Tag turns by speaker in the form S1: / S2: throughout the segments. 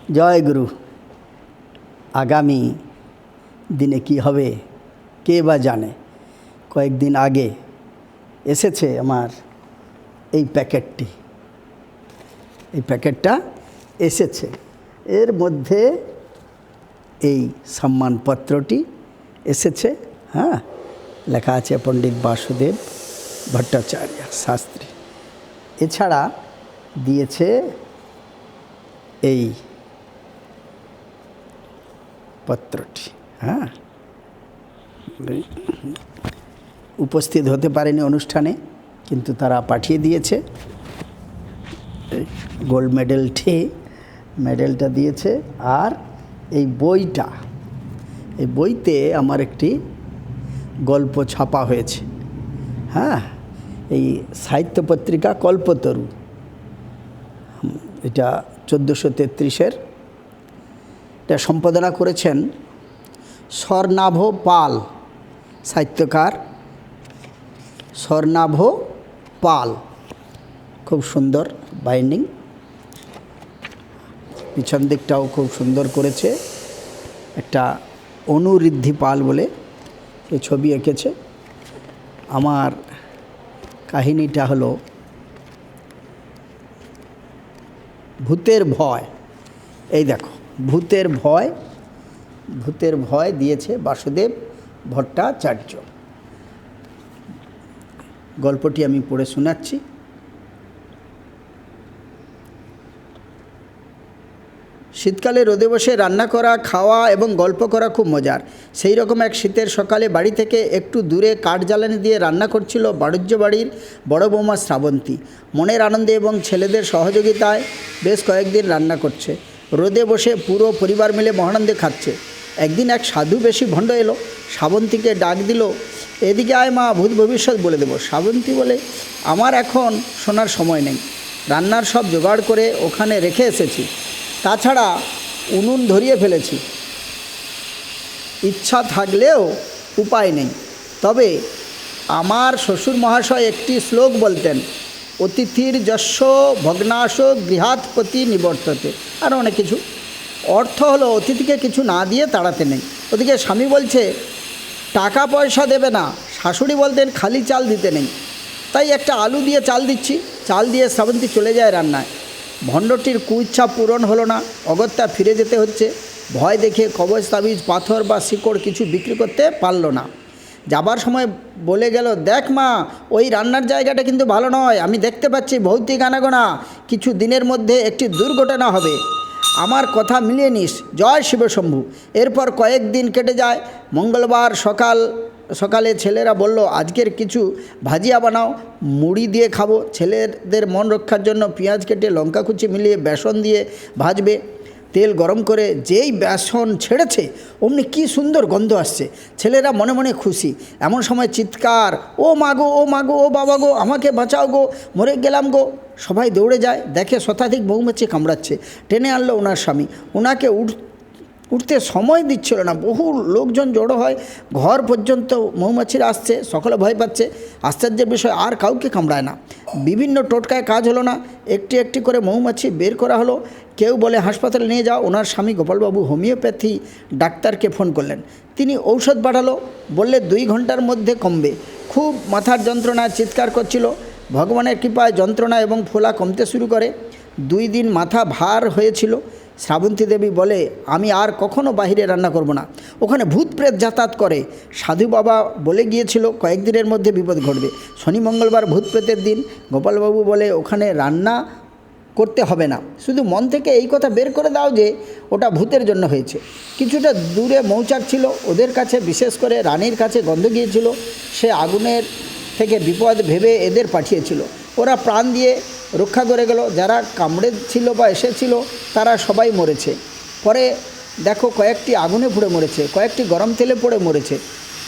S1: জয় গুরু। আগামী দিনে কি হবে কে বা জানে। কয়েকদিন আগে এসেছে আমার এই প্যাকেটটা এসেছে। এর মধ্যে এই সম্মানপত্রটি এসেছে। হ্যাঁ, লেখা আছে পণ্ডিত বাসুদেব ভট্টাচার্য শাস্ত্রী। এছাড়া দিয়েছে এই পত্রটি। হ্যাঁ, উপস্থিত হতে পারেনি অনুষ্ঠানে, কিন্তু তারা পাঠিয়ে দিয়েছে। গোল্ড মেডেলটা দিয়েছে। আর এই বইতে আমার একটি গল্প ছাপা হয়েছে। হ্যাঁ, এই সাহিত্য পত্রিকা কল্পতরু, এটা 1433-এর। এটা সম্পাদনা করেছেন স্বর্ণাভ পাল, সাহিত্যকার স্বর্ণাভ পাল। খুব সুন্দর বাইন্ডিং, পিছন দিকটাও খুব সুন্দর করেছে। একটা অনুঋদ্ধি পাল বলে এই ছবি এঁকেছে। আমার কাহিনীটা হলো ভূতের ভয়। এই দেখো, ভূতের ভয় দিয়েছে বাসুদেব ভট্টাচার্য। গল্পটি আমি পড়ে শোনাচ্ছি। শীতকালে রোদে বসে রান্না করা, খাওয়া এবং গল্প করা খুব মজার। সেই রকম এক শীতের সকালে বাড়ি থেকে একটু দূরে কাঠ জ্বালানি দিয়ে রান্না করছিল বাড়ুজ্য বাড়ির বড় বৌমা শ্রাবন্তী। মনের আনন্দে এবং ছেলেদের সহযোগিতায় বেশ কয়েকদিন রান্না করছে। রোদে বসে পুরো পরিবার মিলে মহানন্দে খাচ্ছে। একদিন এক সাধু বেশি ভণ্ড এলো, শ্রাবন্তীকে ডাক দিল, এদিকে আয় মা, ভূত ভবিষ্যৎ বলে দেবো। শ্রাবন্তী বলে, আমার এখন শোনার সময় নেই, রান্নার সব জোগাড় করে ওখানে রেখে এসেছি। তাছাড়া উনুন ধরিয়ে ফেলেছি, ইচ্ছা থাকলেও উপায় নেই। তবে আমার শ্বশুর মহাশয় একটি শ্লোক বলতেন, অতিথির যস্য ভগ্নাশ গৃহাৎ প্রতি নিবর্ততে। আরও অনেক কিছু। অর্থ হলো অতিথিকে কিছু না দিয়ে তাড়াতে নেই। ওদিকে স্বামী বলছে টাকা পয়সা দেবে না, শাশুড়ি বলতেন খালি চাল দিতে নেই। তাই একটা আলু দিয়ে চাল দিচ্ছি। চাল দিয়ে শ্রাবন্তী চলে যায় রান্নায়। ভণ্ডটির কুইচ্ছা পূরণ হলো না, অগত্যা ফিরে যেতে হচ্ছে। ভয় দেখে কবচ তাবিজ, পাথর বা শিকড় কিছু বিক্রি করতে পারল না। যাবার সময় বলে গেল, দেখ মা, ওই রান্নার জায়গাটা কিন্তু ভালো নয়। আমি দেখতে পাচ্ছি ভৌতিক আনাগোনা, কিছু দিনের মধ্যে একটি দুর্ঘটনা হবে। আমার কথা মিলিয়ে নিস। জয় শিবশম্ভু। এরপর কয়েকদিন কেটে যায়। মঙ্গলবার সকালে ছেলেরা বলল, আজকের কিছু ভাজিয়া বানাও, মুড়ি দিয়ে খাবো। ছেলেদের মন রক্ষার জন্য পেঁয়াজ কেটে লঙ্কা কুচি মিলিয়ে বেসন দিয়ে ভাজবে। তেল গরম করে যেই বেসন ছেড়েছে অমনি কি সুন্দর গন্ধ আসছে। ছেলেরা মনে মনে খুশি। এমন সময় চিৎকার, ও মাগো, ও মাগো, ও বাবা গো, আমাকে বাঁচাও গো, মরে গেলাম গো। সবাই দৌড়ে যায়, দেখে শতাধিক মৌমাছি কামড়াচ্ছে। টেনে আনলো ওনার স্বামী। ওনাকে উঠতে সময় দিচ্ছিল না। বহু লোকজন জড়ো হয়, ঘর পর্যন্ত মৌমাছিরা আসছে। সকলে ভয় পাচ্ছে। আশ্চর্যের বিষয়, আর কাউকে কামড়ায় না। বিভিন্ন টোটকায় কাজ হলো না। একটি একটি করে মৌমাছি বের করা হলো। কেউ বলে হাসপাতালে নিয়ে যাও। ওনার স্বামী গোপালবাবু হোমিওপ্যাথি ডাক্তারকে ফোন করলেন। তিনি ঔষধ পাঠালো, বললে 2 ঘন্টার মধ্যে কমবে। খুব মাথার যন্ত্রণায় চিৎকার করছিল। ভগবানের কৃপায় যন্ত্রণা এবং ফোলা কমতে শুরু করে। 2 দিন মাথা ভার হয়েছিল। শ্রাবন্তী দেবী বলে, আমি আর কখনো বাইরে রান্না করব না, ওখানে ভূত প্রেত যাতায়াত করে। সাধু বাবা বলে গিয়েছিল কয়েকদিনের মধ্যে বিপদ ঘটবে। শনি মঙ্গলবার ভূত প্রেতের দিন। গোপালবাবু বলে, ওখানে রান্না করতে হবে না, শুধু মন থেকে এই কথা বের করে দাও যে ওটা ভূতের জন্য হয়েছে। কিছুটা দূরে মৌচাক ছিল, ওদের কাছে, বিশেষ করে রানীর কাছে গন্ধ গিয়েছিল। সে আগুনের থেকে বিপদ ভেবে এদের পাঠিয়েছিল। ওরা প্রাণ দিয়ে রক্ষা করে গেল। যারা কামড়েছিল বা এসেছিল তারা সবাই মরেছে। পরে দেখো, কয়েকটি আগুনে পুড়ে মরেছে, কয়েকটি গরম তেলে পড়ে মরেছে।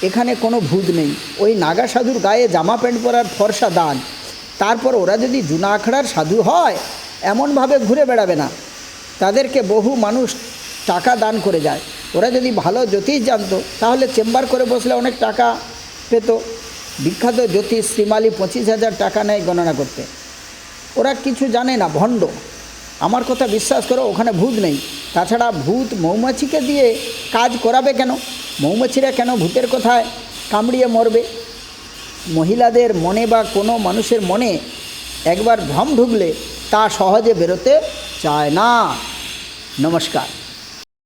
S1: এখানে কোনো ভূত নেই। ওই নাগা সাধুর গায়ে জামা প্যান্ট পরার ফর্সা দান। তারপর ওরা যদি জুনা আখড়ার সাধু হয়, এমনভাবে ঘুরে বেড়াবে না। তাদেরকে বহু মানুষ টাকা দান করে যায়। ওরা যদি ভালো জ্যোতিষ জানতো, তাহলে চেম্বার করে বসলে অনেক টাকা পেত। বিখ্যাত জ্যোতিষ শ্রীমালি 25,000 টাকা নেয় গণনা করতে। ওরা কিছু জানে না, ভণ্ড। আমার কথা বিশ্বাস করো, ওখানে ভূত নেই। তাছাড়া ভূত মৌমাছিকে দিয়ে কাজ করাবে কেন? মৌমাছিরা কেন ভূতের কথায় কামড়িয়ে মরবে? মহিলাদের মনে বা কোনো মানুষের মনে একবার ভ্রম ঢুকলে তা সহজে বেরোতে চায় না। নমস্কার।